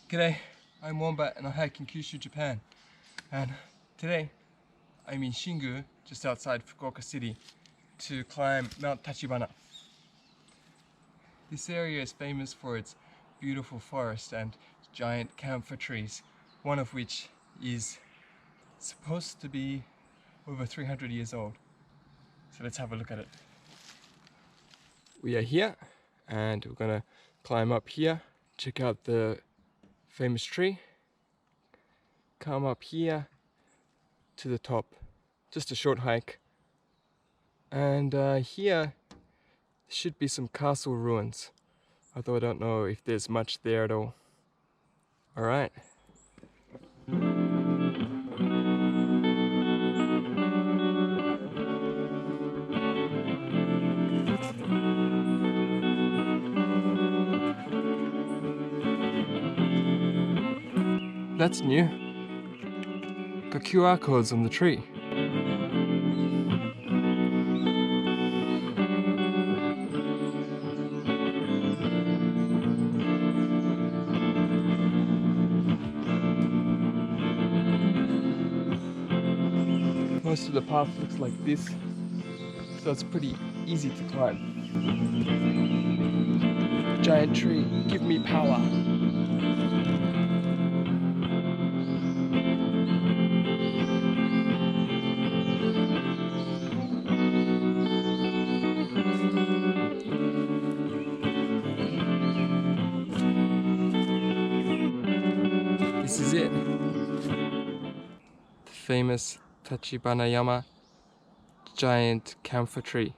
G'day, I'm Wombat and I hike in Kyushu, Japan. And today I'm in Shingu, just outside Fukuoka city, to climb Mt.Tachibana. This area is famous for its beautiful forest and giant camphor trees, one of which is supposed to be over 300 years old. So let's have a look at it. We are here and we're gonna climb up here, check out the famous tree, come up here to the top, just a short hike, and here should be some castle ruins, although I don't know if there's much there at all. Alright. That's new. Got QR codes on the tree. Most of the path looks like this, so it's pretty easy to climb. Giant tree, give me power. This is it. The famous tachibanayama giant camphor tree.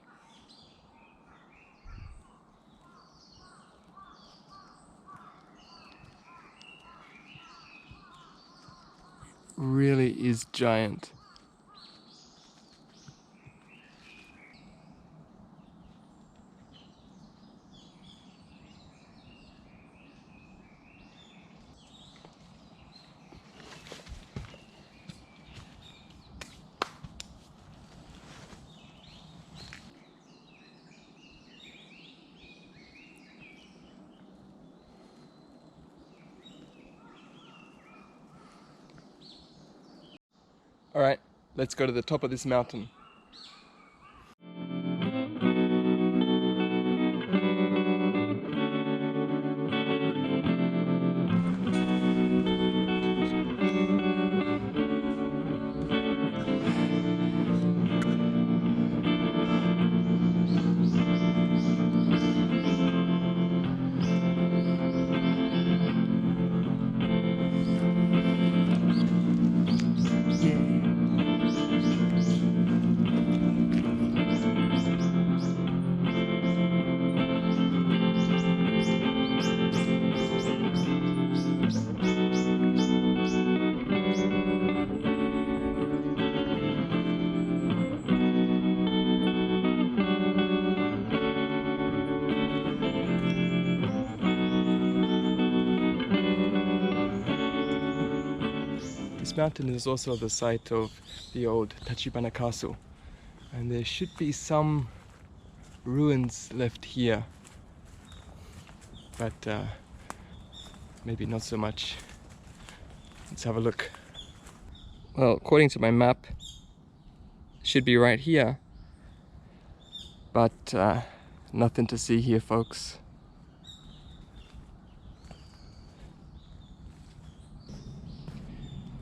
Really is giant. Alright, let's go to the top of this mountain. This mountain is also the site of the old Tachibana castle, and there should be some ruins left here, but maybe not so much. Let's have a look. Well, according to my map, it should be right here, but nothing to see here, folks.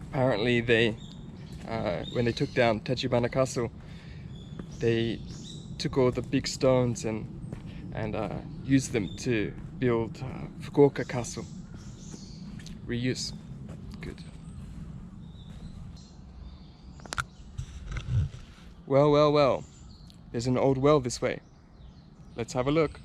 Apparently they, when they took down Tachibana Castle, they took all the big stones and used them to build Fukuoka Castle. Reuse. Good. Well, well, well. There's an old well this way. Let's have a look.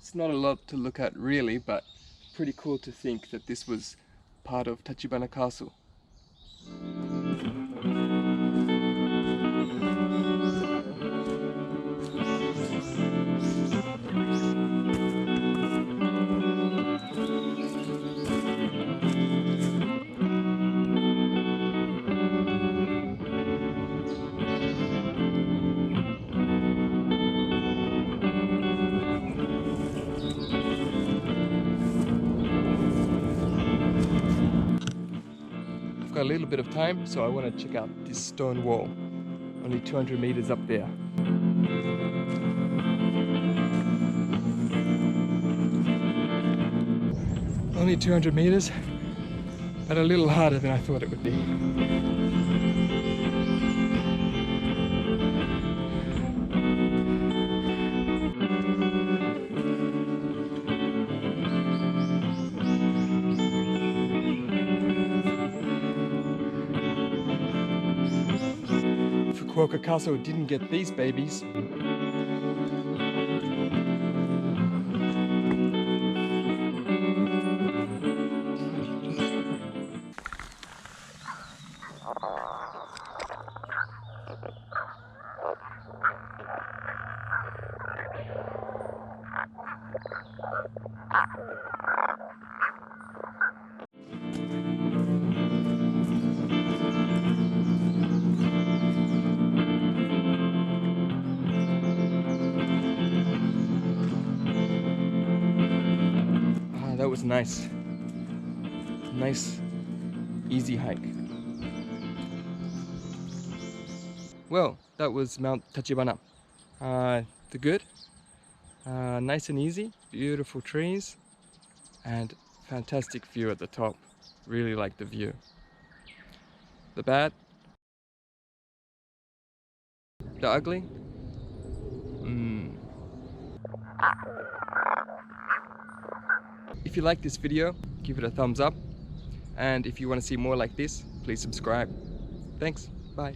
It's not a lot to look at really, but pretty cool to think that this was part of Tachibana Castle. got a little bit of time, so I want to check out this stone wall. Only 200 meters up there. Only 200 meters, but a little harder than I thought it would be. Fukuoka Castle didn't get these babies. That was nice. Nice, easy hike. Well, that was Mt.Tachibana. The good, nice and easy, beautiful trees, and fantastic view at the top. Really like the view. The bad, the ugly. If you like this video, give it a thumbs up, and if you want to see more like this, please subscribe. Thanks, bye.